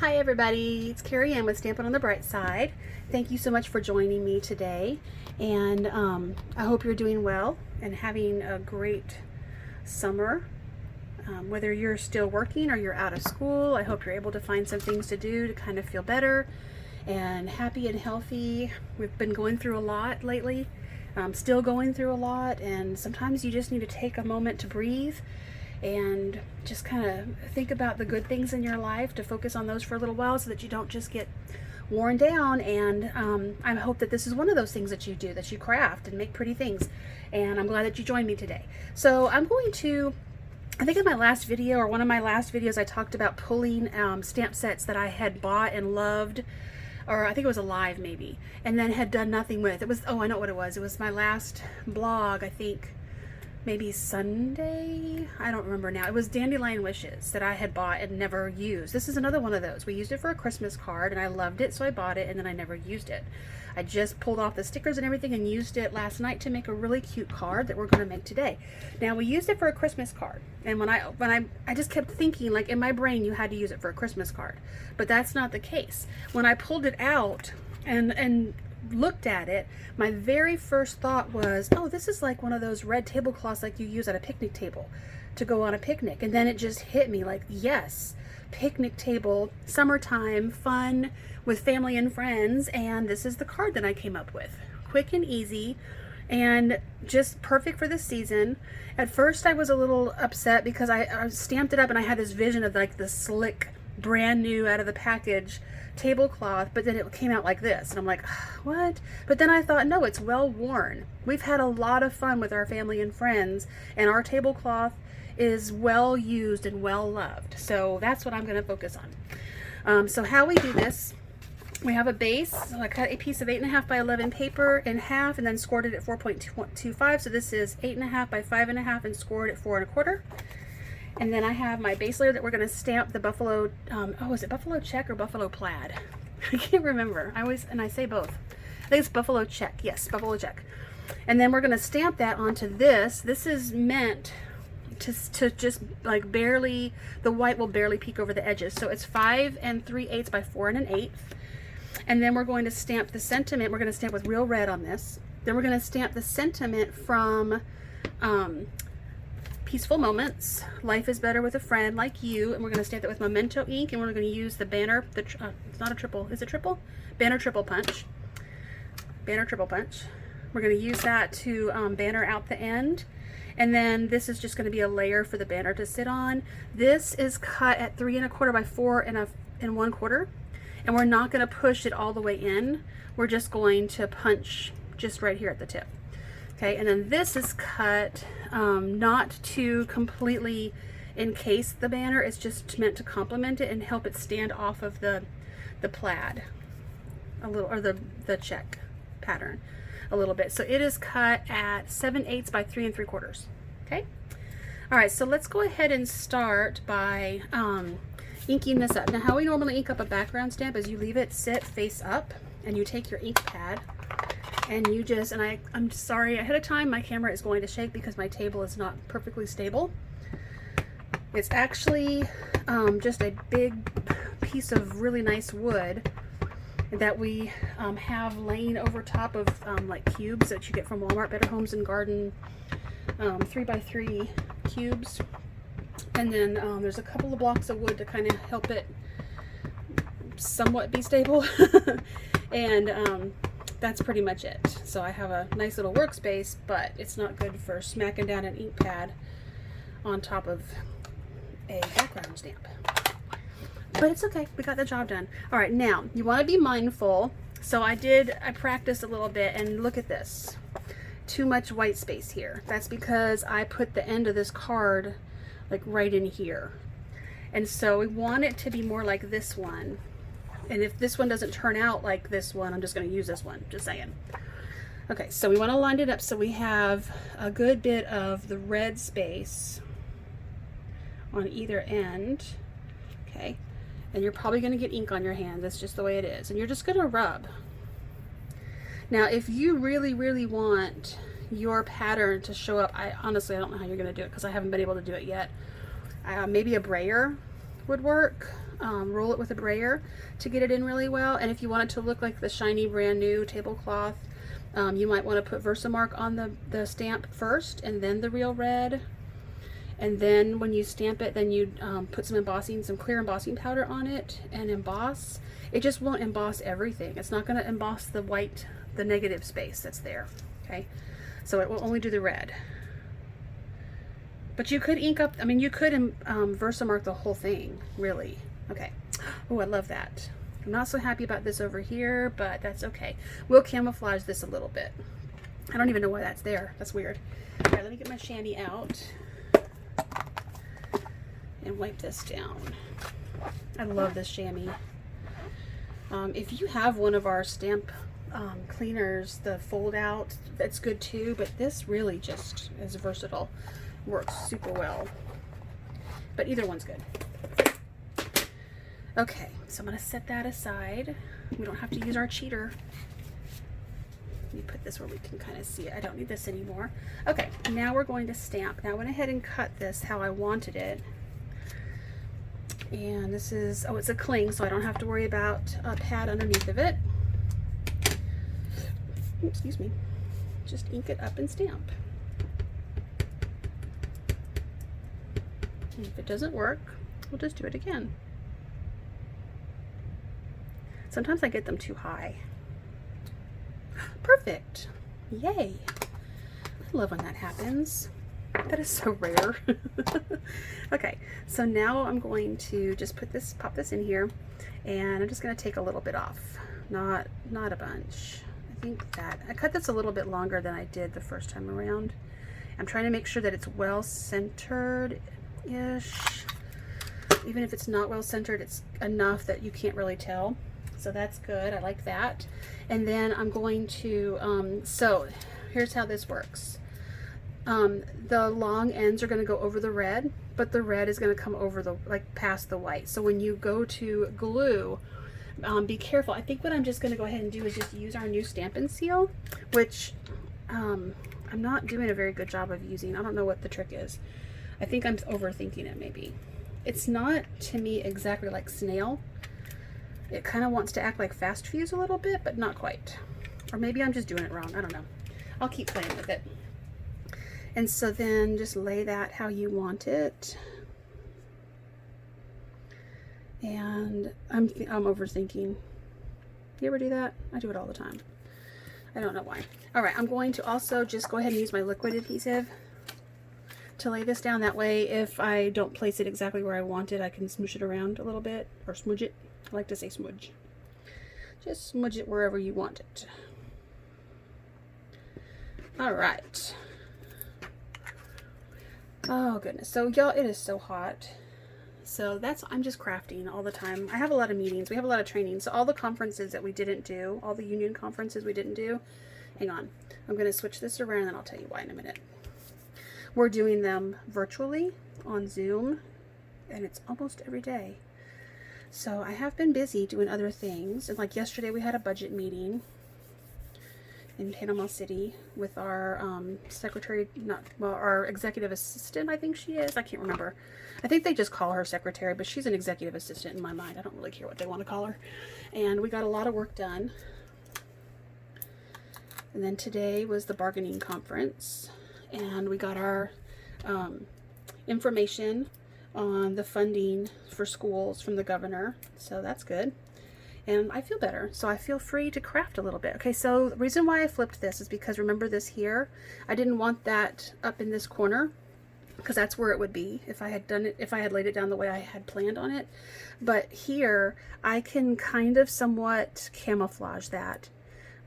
Hi everybody, it's Carrie Ann with Stampin' on the Bright Side. Thank you so much for joining me today, and I hope you're doing well and having a great summer. Whether you're still working or you're out of school, I hope you're able to find some things to do to kind of feel better and happy and healthy. We've been going through a lot lately, still going through a lot, and sometimes you just need to take a moment to breathe and just kind of think about the good things in your life, to focus on those for a little while so that you don't just get worn down. And I hope that this is one of those things that you do, that you craft and make pretty things. And I'm glad that you joined me today. So I'm going to, I think in my last video, or one of my last videos, I talked about pulling stamp sets that I had bought and loved, or I think it was a live maybe, and then had done nothing with. It was, oh, I know what it was. It was my last blog, I think maybe Sunday, I don't remember now. It was Dandelion Wishes that I had bought and never used. This is another one of those. We used it for a Christmas card and I loved it, so I bought it, and then I never used it. I just pulled off the stickers and everything and used it last night to make a really cute card that we're going to make today. Now, we used it for a Christmas card, and when I just kept thinking, like, in my brain you had to use it for a Christmas card, but that's not the case. When I pulled it out and looked at it, my very first thought was, oh, this is like one of those red tablecloths like you use at a picnic table to go on a picnic. And then it just hit me like, yes, picnic table, summertime, fun with family and friends. And this is the card that I came up with. Quick and easy and just perfect for this season. At first I was a little upset because I stamped it up and I had this vision of like the slick, brand new out of the package tablecloth, but then it came out like this, and I'm like, what? But then I thought, no, it's well worn. We've had a lot of fun with our family and friends, and our tablecloth is well used and well loved. So that's what I'm going to focus on. So how we do this, we have a base. So I cut a piece of 8.5 by 11 paper in half and then scored it at 4.25. So this is 8.5 by 5.5 and scored at 4.25. And then I have my base layer that we're going to stamp the buffalo, oh, is it buffalo check or buffalo plaid? I can't remember. I say both. I think it's buffalo check. Yes, buffalo check. And then we're going to stamp that onto this. This is meant to just like barely, the white will barely peek over the edges. So it's 5 3/8 by 4 1/8. And then we're going to stamp the sentiment. We're going to stamp with real red on this. Then we're going to stamp the sentiment from Peaceful Moments, Life is Better with a Friend Like You, and we're going to stamp that with Memento ink, and we're going to use the banner, it's not a triple, is it triple? Banner triple punch. Banner triple punch. We're going to use that to banner out the end, and then this is just going to be a layer for the banner to sit on. This is cut at 3 1/4 by 4 1/4, and we're not going to push it all the way in. We're just going to punch just right here at the tip. Okay, and then this is cut not to completely encase the banner. It's just meant to complement it and help it stand off of the plaid a little, or the check pattern a little bit. So it is cut at 7/8 by 3 3/4. Okay, all right, so let's go ahead and start by inking this up. Now, how we normally ink up a background stamp is you leave it sit face up, and you take your ink pad and you just, and I'm sorry ahead of time, my camera is going to shake because my table is not perfectly stable. It's actually just a big piece of really nice wood that we have laying over top of like cubes that you get from Walmart, Better Homes and Garden, 3x3 cubes. And then there's a couple of blocks of wood to kind of help it somewhat be stable. And that's pretty much it. So I have a nice little workspace, but it's not good for smacking down an ink pad on top of a background stamp. But it's okay, we got the job done. All right, now you want to be mindful. So I practiced a little bit, and look at this. Too much white space here. That's because I put the end of this card like right in here. And so we want it to be more like this one. And if this one doesn't turn out like this one, I'm just going to use this one, just saying. Okay, so we want to line it up so we have a good bit of the red space on either end. Okay, and you're probably going to get ink on your hand. That's just the way it is. And you're just going to rub. Now, if you really, really want your pattern to show up, honestly, I don't know how you're going to do it because I haven't been able to do it yet. Maybe a brayer would work. roll it with a brayer to get it in really well. And if you want it to look like the shiny brand new tablecloth, you might want to put Versamark on the stamp first and then the real red. And then when you stamp it, then you put some clear embossing powder on it and emboss. It just won't emboss everything. It's not going to emboss the white, the negative space that's there. Okay, so it will only do the red. But you could ink up, I mean, you could Versamark the whole thing, really. Okay. Oh, I love that. I'm not so happy about this over here, but that's okay. We'll camouflage this a little bit. I don't even know why that's there. That's weird. All right, let me get my chamois out and wipe this down. I love this chamois. If you have one of our stamp cleaners, the fold out, that's good too, but this really just is versatile. Works super well. But either one's good. Okay, so I'm going to set that aside. We don't have to use our cheater. Let me put this where we can kind of see it. I don't need this anymore. Okay, now we're going to stamp. Now I went ahead and cut this how I wanted it. And this is, oh, it's a cling, so I don't have to worry about a pad underneath of it. Excuse me. Just ink it up and stamp. And if it doesn't work, we'll just do it again. Sometimes I get them too high. Perfect. Yay. I love when that happens. That is so rare. Okay, so now I'm going to just pop this in here, and I'm just going to take a little bit off. Not a bunch. I think that I cut this a little bit longer than I did the first time around. I'm trying to make sure that it's well centered ish. Even if it's not well centered, it's enough that you can't really tell. So that's good. I like that. And then I'm going to, so here's how this works. The long ends are going to go over the red, but the red is going to come over the, like, past the white. So when you go to glue, be careful. I think what I'm just going to go ahead and do is just use our new Stampin' seal, which I'm not doing a very good job of using. I don't know what the trick is. I think I'm overthinking it maybe. It's not, to me, exactly like snail. It kind of wants to act like fast fuse a little bit, but not quite. Or maybe I'm just doing it wrong. I don't know. I'll keep playing with it. And so then just lay that how you want it. And I'm overthinking. You ever do that? I do it all the time. I don't know why. All right, I'm going to also just go ahead and use my liquid adhesive to lay this down. That way, if I don't place it exactly where I want it, I can smoosh it around a little bit, or smudge it. I like to say smudge. Just smudge it wherever you want it. All right. Oh goodness. So y'all, it is so hot. So I'm just crafting all the time. I have a lot of meetings. We have a lot of training. So all the conferences that we didn't do, all the union conferences we didn't do, hang on. I'm going to switch this around and I'll tell you why in a minute. We're doing them virtually on Zoom, and it's almost every day. So I have been busy doing other things. And like yesterday we had a budget meeting in Panama City with our secretary, our executive assistant, I think she is. I can't remember. I think they just call her secretary, but she's an executive assistant in my mind. I don't really care what they want to call her. And we got a lot of work done. And then today was the bargaining conference, and we got our information on the funding for schools from the governor. So that's good. And I feel better, so I feel free to craft a little bit. Okay, so the reason why I flipped this is because remember this here? I didn't want that up in this corner because that's where it would be if I had done it, if I had laid it down the way I had planned on it. But here, I can kind of somewhat camouflage that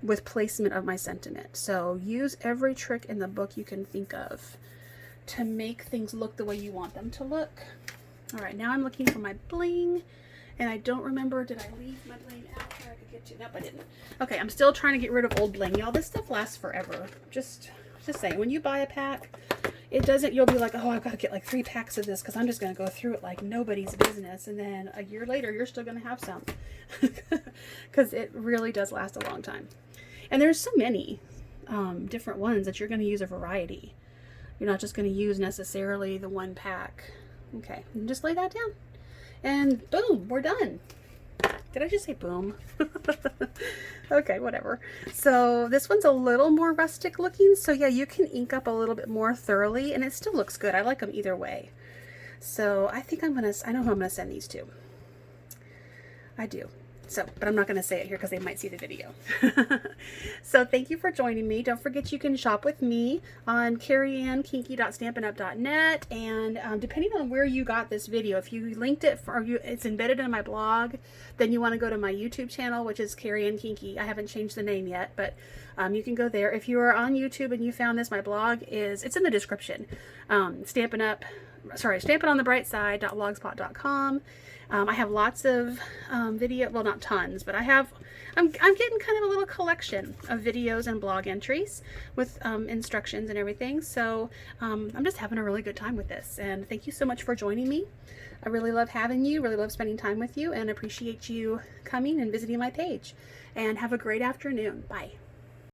with placement of my sentiment. So use every trick in the book you can think of to make things look the way you want them to look. All right, now I'm looking for my bling. And I don't remember, did I leave my bling out where I could get to? Nope, I didn't. Okay, I'm still trying to get rid of old bling. Y'all, this stuff lasts forever. Just saying, when you buy a pack, it doesn't, you'll be like, oh, I've got to get like 3 packs of this because I'm just going to go through it like nobody's business. And then a year later, you're still going to have some. Because it really does last a long time. And there's so many different ones that you're going to use a variety. You're not just going to use necessarily the 1 pack. Okay, and just lay that down. And boom, we're done. Did I just say boom? Okay, whatever. So this one's a little more rustic looking. So yeah, you can ink up a little bit more thoroughly and it still looks good. I like them either way. So I think I know who I'm gonna send these to. I do. So, but I'm not going to say it here because they might see the video. So thank you for joining me. Don't forget you can shop with me on carrieannkinky.stampinup.net, and depending on where you got this video, if you linked it or it's embedded in my blog, then you want to go to my YouTube channel, which is Carrie Ann Kinky. I haven't changed the name yet, but you can go there. If you are on YouTube and you found this, my blog it's in the description. stampinonthebrightside.blogspot.com. I have lots of video, well, not tons, but I'm getting kind of a little collection of videos and blog entries with instructions and everything. So I'm just having a really good time with this, and thank you so much for joining me. I really love having you, really love spending time with you, and appreciate you coming and visiting my page. And have a great afternoon. Bye.